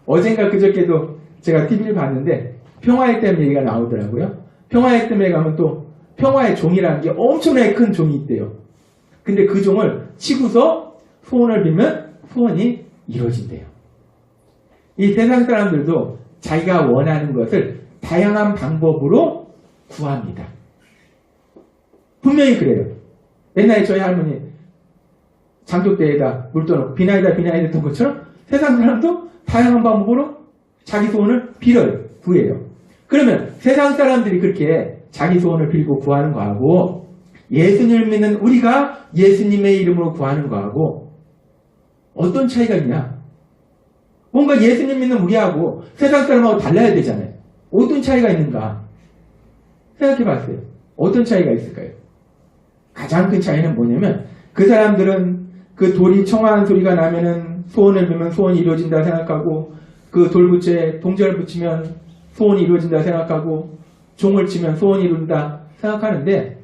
어젠가 그저께도 제가 TV를 봤는데 평화의 댐 얘기가 나오더라고요. 평화의 댐에 가면 또 평화의 종이라는 게 엄청나게 큰 종이 있대요. 근데 그 종을 치고서 소원을 빌면 소원이 이루어진대요. 이 세상 사람들도 자기가 원하는 것을 다양한 방법으로 구합니다. 분명히 그래요. 옛날에 저희 할머니 장독대에다 물 떠놓고 비나이다 했던 것처럼 세상 사람도 다양한 방법으로 자기 소원을 빌어요. 구해요. 그러면 세상 사람들이 그렇게 자기 소원을 빌고 구하는 거하고 예수님을 믿는 우리가 예수님의 이름으로 구하는 거하고 어떤 차이가 있냐? 뭔가 예수님 믿는 우리하고 세상 사람하고 달라야 되잖아요. 어떤 차이가 있는가? 생각해 봤어요. 어떤 차이가 있을까요? 가장 큰 차이는 뭐냐면 그 사람들은 그 돌이 청아한 소리가 나면은 소원을 빌면 소원이 이루어진다 생각하고 그 돌부처에 동전을 붙이면 소원이 이루어진다 생각하고 종을 치면 소원이 이룬다 생각하는데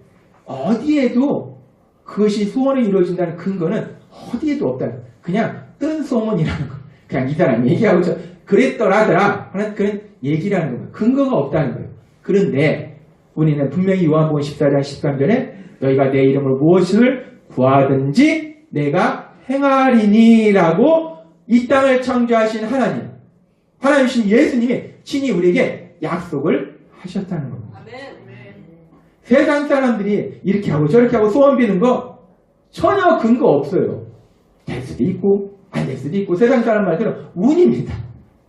어디에도 그것이 소원이 이루어진다는 근거는 어디에도 없다. 그냥 뜬 소문이라는 거. 그냥 이 사람 얘기하고 그랬더라더라 하는 그런 얘기라는 거예요. 근거가 없다는 거예요. 그런데 우리는 분명히 요한복음 14장 13절에 너희가 내 이름으로 무엇을 구하든지 내가 행하리니라고 이 땅을 창조하신 하나님이신 예수님이 친히 우리에게 약속을 하셨다는 겁니다. 세상 사람들이 이렇게 하고 저렇게 하고 소원 비는 거 전혀 근거 없어요. 될 수도 있고 안 될 수도 있고 세상 사람 말대로 운입니다.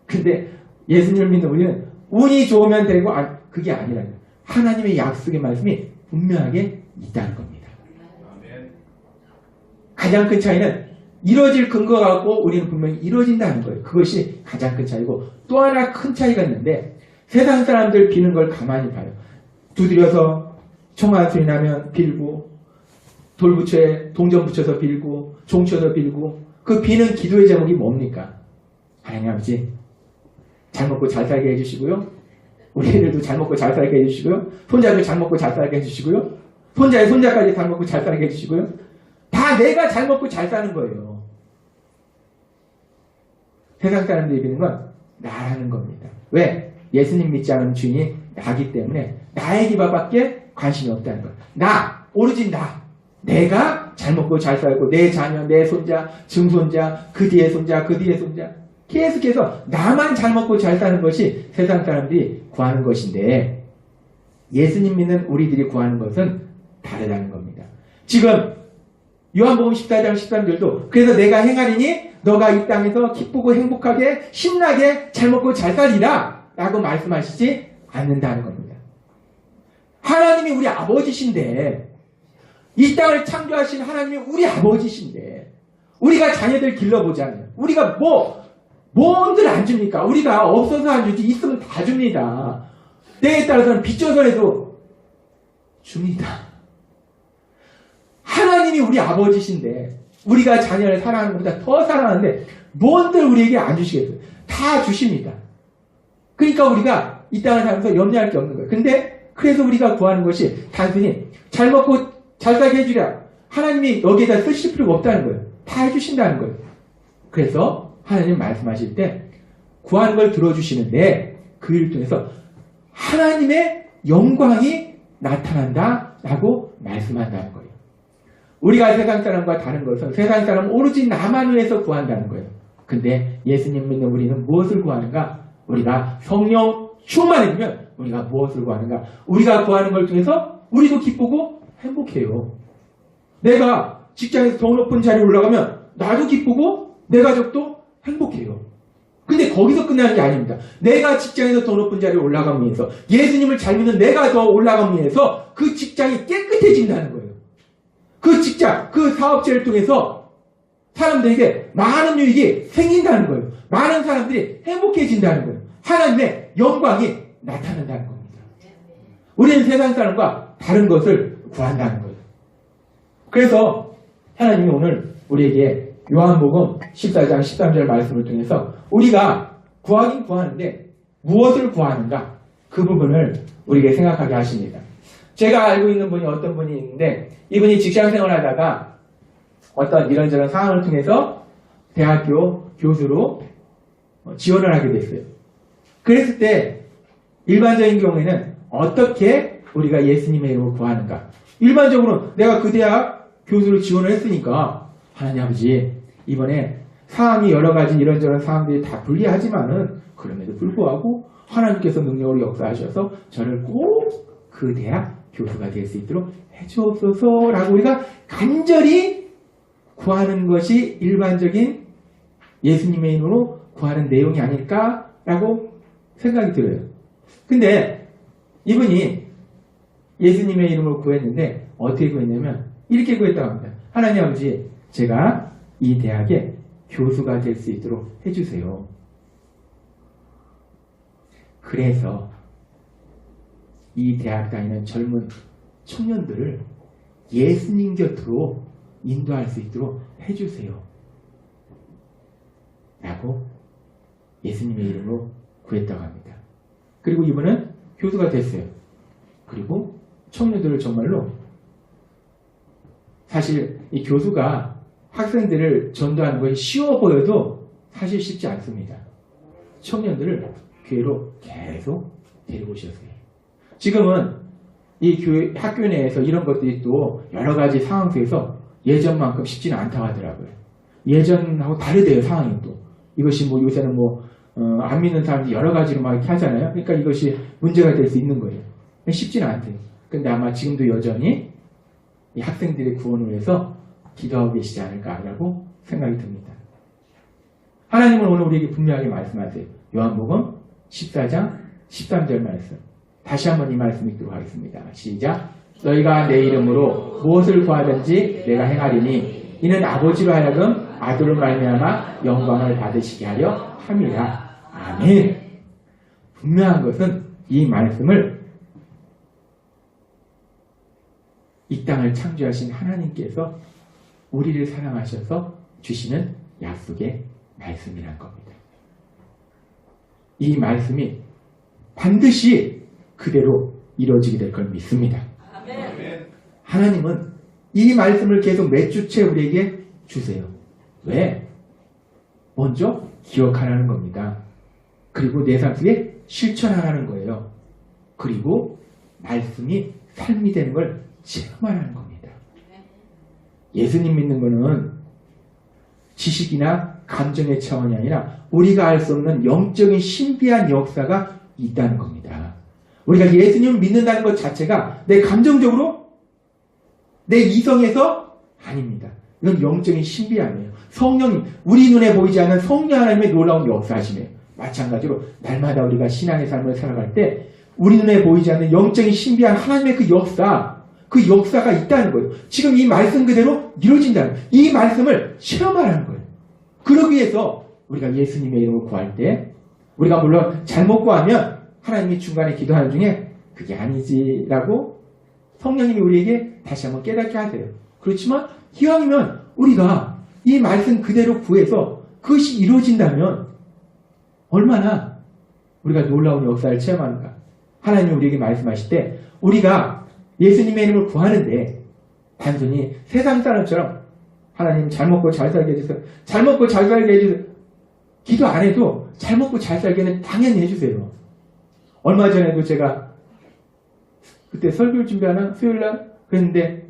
근데 예수님을 믿는 우리는 운이 좋으면 되고 그게 아니라는 거예요. 하나님의 약속의 말씀이 분명하게 있다는 겁니다. 가장 큰 차이는 이루어질 근거가 갖고 우리는 분명히 이루어진다는 거예요. 그것이 가장 큰 차이고 또 하나 큰 차이가 있는데 세상 사람들 비는 걸 가만히 봐요. 두드려서 청한 소리 나면 빌고 돌부처에 동전 붙여서 빌고 종 쳐서 빌고 그 비는 기도의 제목이 뭡니까? 하나님 아버지 잘 먹고 잘 살게 해주시고요. 우리 애들도 잘 먹고 잘 살게 해주시고요. 손자도 잘 먹고 잘 살게 해주시고요. 손자의 손자까지 잘 먹고 잘 살게 해주시고요. 다 내가 잘 먹고 잘 사는 거예요. 세상 사람들이 비는 건 나라는 겁니다. 왜? 예수님 믿지 않은 주인이 나기 때문에 나의 기밥밖에 관심이 없다는 거예요. 오로지 내가 잘 먹고 잘 살고 내 자녀, 내 손자, 증손자, 그 뒤에 손자, 그 뒤에 손자 계속해서 나만 잘 먹고 잘 사는 것이 세상 사람들이 구하는 것인데 예수님 믿는 우리들이 구하는 것은 다르다는 겁니다. 지금 요한복음 14장 13절도 그래서 내가 행하리니 너가 이 땅에서 기쁘고 행복하게 신나게 잘 먹고 잘 살리라 라고 말씀하시지 않는다는 겁니다. 하나님이 우리 아버지신데 이 땅을 창조하신 하나님이 우리 아버지신데 우리가 자녀들 길러보자면 우리가 뭔들 안 줍니까? 우리가 없어서 안 주지 있으면 다 줍니다. 때에 따라서는 빚져서라도 줍니다. 하나님이 우리 아버지신데 우리가 자녀를 사랑하는 것보다 더 사랑하는데 뭔들 우리에게 안 주시겠어요? 다 주십니다. 그러니까 우리가 이 땅을 살면서 염려할 게 없는 거예요. 근데 그래서 우리가 구하는 것이 단순히 잘 먹고 잘 살게 해주랴. 하나님이 여기에다 쓰실 필요가 없다는 거예요. 다 해주신다는 거예요. 그래서 하나님 말씀하실 때 구하는 걸 들어주시는데 그 일을 통해서 하나님의 영광이 나타난다라고 말씀한다는 거예요. 우리가 세상 사람과 다른 것은 세상 사람은 오로지 나만 위해서 구한다는 거예요. 근데 예수님 믿는 우리는 무엇을 구하는가? 우리가 성령 충만해지면 우리가 무엇을 구하는가? 우리가 구하는 걸 통해서 우리도 기쁘고 행복해요. 내가 직장에서 더 높은 자리에 올라가면 나도 기쁘고 내 가족도 행복해요. 근데 거기서 끝나는 게 아닙니다. 내가 직장에서 더 높은 자리에 올라가기 위해서 예수님을 잘 믿는 내가 더 올라가기 위해서 그 직장이 깨끗해진다는 거예요. 그 직장, 그 사업체를 통해서 사람들에게 많은 유익이 생긴다는 거예요. 많은 사람들이 행복해진다는 거예요. 하나님의 영광이 나타난다는 겁니다. 우리는 세상 사람과 다른 것을 구한다는 거예요. 그래서 하나님이 오늘 우리에게 요한복음 14장 13절 말씀을 통해서 우리가 구하긴 구하는데 무엇을 구하는가? 그 부분을 우리에게 생각하게 하십니다. 제가 알고 있는 분이 어떤 분이 있는데 이분이 직장생활 하다가 어떤 이런저런 상황을 통해서 대학교 교수로 지원을 하게 됐어요. 그랬을 때 일반적인 경우에는 어떻게 우리가 예수님의 이름으로 구하는가? 일반적으로 내가 그 대학 교수로 지원을 했으니까 하나님 아버지 이번에 상황이 여러 가지 이런저런 상황들이 다 불리하지만은 그럼에도 불구하고 하나님께서 능력으로 역사하셔서 저를 꼭 그 대학 교수가 될 수 있도록 해주옵소서라고 우리가 간절히 구하는 것이 일반적인 예수님의 이름으로 구하는 내용이 아닐까라고 생각이 들어요. 근데 이분이 예수님의 이름으로 구했는데 어떻게 구했냐면 이렇게 구했다고 합니다. 하나님 아버지 제가 이 대학의 교수가 될 수 있도록 해주세요. 그래서 이 대학 다니는 젊은 청년들을 예수님 곁으로 인도할 수 있도록 해주세요. 라고 예수님의 이름으로 구했다고 합니다. 그리고 이분은 교수가 됐어요. 그리고 청년들을 정말로 사실 이 교수가 학생들을 전도하는 것이 쉬워 보여도 사실 쉽지 않습니다. 청년들을 교회로 계속 데리고 오셨어요. 지금은 이 교회, 학교 내에서 이런 것들이 또 여러 가지 상황 속에서 예전만큼 쉽지는 않다고 하더라고요. 예전하고 다르대요, 상황이 또. 이것이 뭐 요새는 뭐, 안 믿는 사람들이 여러 가지로 막 이렇게 하잖아요. 그러니까 이것이 문제가 될 수 있는 거예요. 쉽지는 않대요. 근데 아마 지금도 여전히 이 학생들의 구원을 위해서 기도하고 계시지 않을까라고 생각이 듭니다. 하나님은 오늘 우리에게 분명하게 말씀하세요. 요한복음 14장 13절 말씀. 다시 한번 이 말씀 읽도록 하겠습니다. 시작. 너희가 내 이름으로 무엇을 구하든지 내가 행하리니 이는 아버지로 하여금 아들로 말미암아 영광을 받으시게 하려 함이라. 아멘. 분명한 것은 이 말씀을 이 땅을 창조하신 하나님께서 우리를 사랑하셔서 주시는 약속의 말씀이란 겁니다. 이 말씀이 반드시 그대로 이루어지게 될 걸 믿습니다. 아멘. 하나님은 이 말씀을 계속 몇 주째 우리에게 주세요. 왜? 먼저 기억하라는 겁니다. 그리고 내 삶 속에 실천하라는 거예요. 그리고 말씀이 삶이 되는 걸 체험하라는 겁니다. 예수님 믿는 거는 지식이나 감정의 차원이 아니라 우리가 알 수 없는 영적인 신비한 역사가 있다는 겁니다. 우리가 예수님을 믿는다는 것 자체가 내 감정적으로 내 이성에서 아닙니다. 이건 영적인 신비함이에요. 성령님, 우리 눈에 보이지 않는 성령 하나님의 놀라운 역사하심이에요. 마찬가지로 날마다 우리가 신앙의 삶을 살아갈 때 우리 눈에 보이지 않는 영적인 신비한 하나님의 그 역사가 있다는 거예요. 지금 이 말씀 그대로 이루어진다는 거예요. 이 말씀을 체험하라는 거예요. 그러기 위해서 우리가 예수님의 이름을 구할 때 우리가 물론 잘못 구하면 하나님이 중간에 기도하는 중에 그게 아니지라고 성령님이 우리에게 다시 한번 깨닫게 하세요. 그렇지만 기왕이면 우리가 이 말씀 그대로 구해서 그것이 이루어진다면 얼마나 우리가 놀라운 역사를 체험하는가. 하나님이 우리에게 말씀하실 때 우리가 예수님의 이름을 구하는데 단순히 세상 사람처럼 하나님 잘 먹고 잘 살게 해주세요. 잘 먹고 잘 살게 해주세요. 기도 안 해도 잘 먹고 잘 살게는 당연히 해주세요. 얼마 전에도 제가 그때 설교를 준비하는 수요일날 그랬는데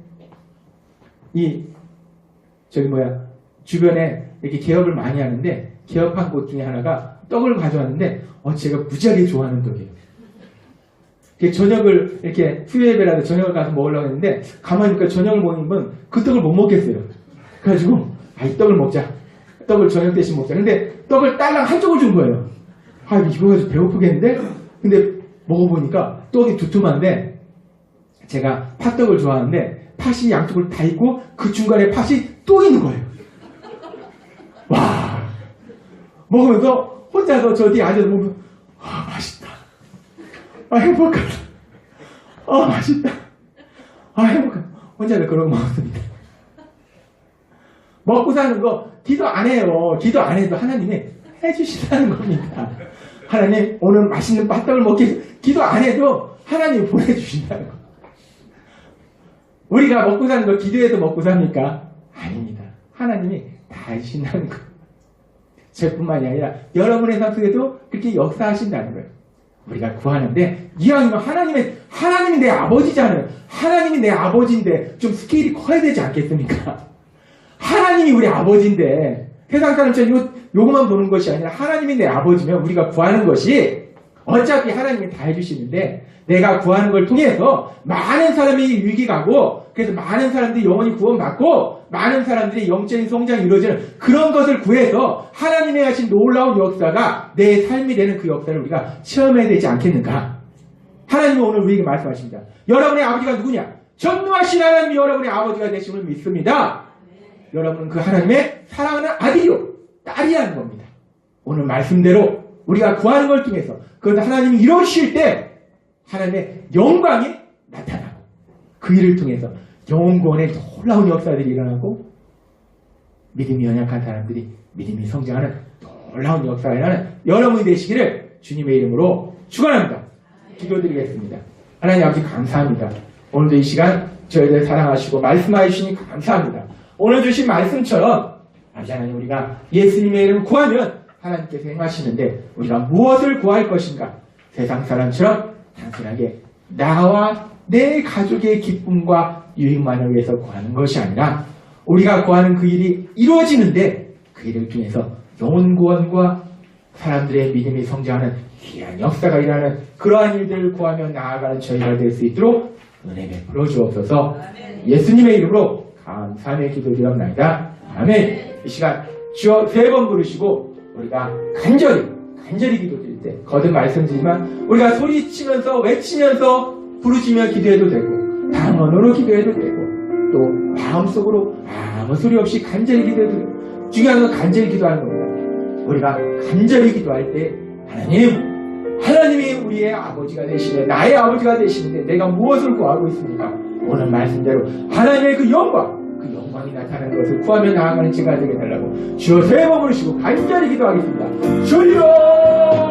주변에 이렇게 개업을 많이 하는데 개업한 곳 중에 하나가 떡을 가져왔는데 제가 무지하게 좋아하는 떡이에요. 저녁을 이렇게 수요예배라도 저녁을 가서 먹으려고 했는데 가만히 보니까 저녁을 먹으면 그 떡을 못 먹겠어요. 그래가지고 이 떡을 먹자. 떡을 저녁 대신 먹자. 근데 떡을 딸랑 한쪽을 준 거예요. 이거 가지고 배고프겠는데? 근데 먹어보니까 떡이 두툼한데 제가 팥떡을 좋아하는데 팥이 양쪽을 다 있고 그 중간에 팥이 또 있는 거예요. 와, 먹으면서 혼자서 저 뒤에 앉아서 보면 맛있다. 행복하다. 맛있다. 행복하다. 혼자서 그러고 먹었습니다. 먹고 사는 거 기도 안 해요. 기도 안 해도 하나님이 해주시다는 겁니다. 하나님 오늘 맛있는 팥떡을 먹기 기도 안 해도 하나님이 보내주신다는 거. 우리가 먹고 사는 거 기도해서 먹고 삽니까? 아닙니다. 하나님이 다 해주신다는 거. 저뿐만이 아니라 여러분의 삶 속에도 그렇게 역사하신다는 거예요. 우리가 구하는데 이왕이면 하나님이 내 아버지잖아요. 하나님이 내 아버지인데 좀 스케일이 커야 되지 않겠습니까? 하나님이 우리 아버지인데 세상 사람처럼 요것만 보는 것이 아니라 하나님이 내 아버지면 우리가 구하는 것이 어차피 하나님이 다 해주시는데 내가 구하는 걸 통해서 많은 사람이 위기 가고 그래서 많은 사람들이 영원히 구원받고 많은 사람들이 영적인 성장이 이루어지는 그런 것을 구해서 하나님의 하신 놀라운 역사가 내 삶이 되는 그 역사를 우리가 체험해야 되지 않겠는가. 하나님은 오늘 우리에게 말씀하십니다. 여러분의 아버지가 누구냐? 전능하신 하나님이 여러분의 아버지가 되심을 믿습니다. 여러분은 그 하나님의 사랑하는 아들이요 딸이라는 겁니다. 오늘 말씀대로 우리가 구하는 걸 통해서 그것을 하나님이 이루실 때 하나님의 영광이 나타나고 그 일을 통해서 영혼구원의 놀라운 역사들이 일어나고 믿음이 연약한 사람들이 믿음이 성장하는 놀라운 역사가 일어나는 여러분이 되시기를 주님의 이름으로 축원합니다. 기도드리겠습니다. 하나님 아버지 감사합니다. 오늘도 이 시간 저희들 사랑하시고 말씀해 주시니 감사합니다. 오늘 주신 말씀처럼 아버지 하나님, 우리가 예수님의 이름 구하면 하나님께서 행하시는데 우리가 무엇을 구할 것인가? 세상 사람처럼 단순하게 나와 내 가족의 기쁨과 유익만을 위해서 구하는 것이 아니라 우리가 구하는 그 일이 이루어지는데 그 일을 통해서 영혼 구원과 사람들의 믿음이 성장하는 귀한 역사가 일어나는 그러한 일들을 구하며 나아가는 저희가 될 수 있도록 은혜 베풀어 주옵소서. 예수님의 이름으로 감사의 기도드립니다. 아멘. 이 시간 주여 3번 부르시고 우리가 간절히 기도드릴 때 거듭 말씀드리지만 우리가 소리치면서 외치면서 부르시며 기도해도 되고 방언으로 기도해도 되고 또 마음속으로 아무 소리 없이 간절히 기도해도 되고 중요한 건 간절히 기도하는 겁니다. 우리가 간절히 기도할 때 하나님이 우리의 아버지가 되시네, 나의 아버지가 되시는데 내가 무엇을 구하고 있습니까? 오늘 말씀대로 하나님의 그 영광이 나타나는 것을 구하며 나아가는 제가 되게 해달라고 주여 3번 부르시고 간절히 기도하겠습니다. 주여